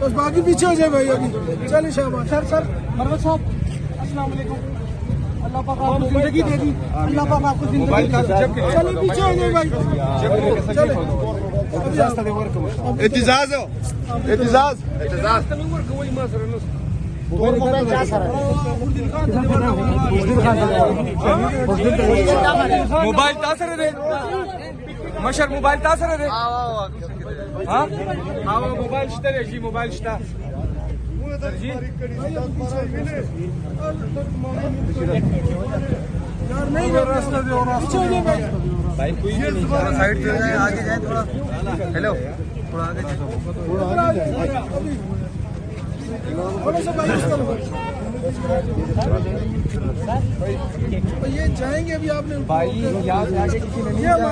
बस बाकी पीछे हो जाए भाई अभी। चलिए शाबाश। सर मरवत साहब अस्सलाम वालेकुम। अल्लाह पाक आपको जिंदगी दे दी, अल्लाह पाक आपको जिंदगी दे दी। चलिए पीछे हो जाए भाई। चले एहतिजाज हो एहतिजाज मोबाइल तासर रे मशर मोबाइल तासर रे हाँ मोबाइल शता जी मोबाइल शता यार नहीं रास्ता दे और रास्ता दे भाई कोई साइड पे जाए आगे जाए थोड़ा हेलो थोड़ा आगे जाए थोड़ा सा भाई ये जाएंगे अभी आपने भाई यहाँ से आगे किसी ने नहीं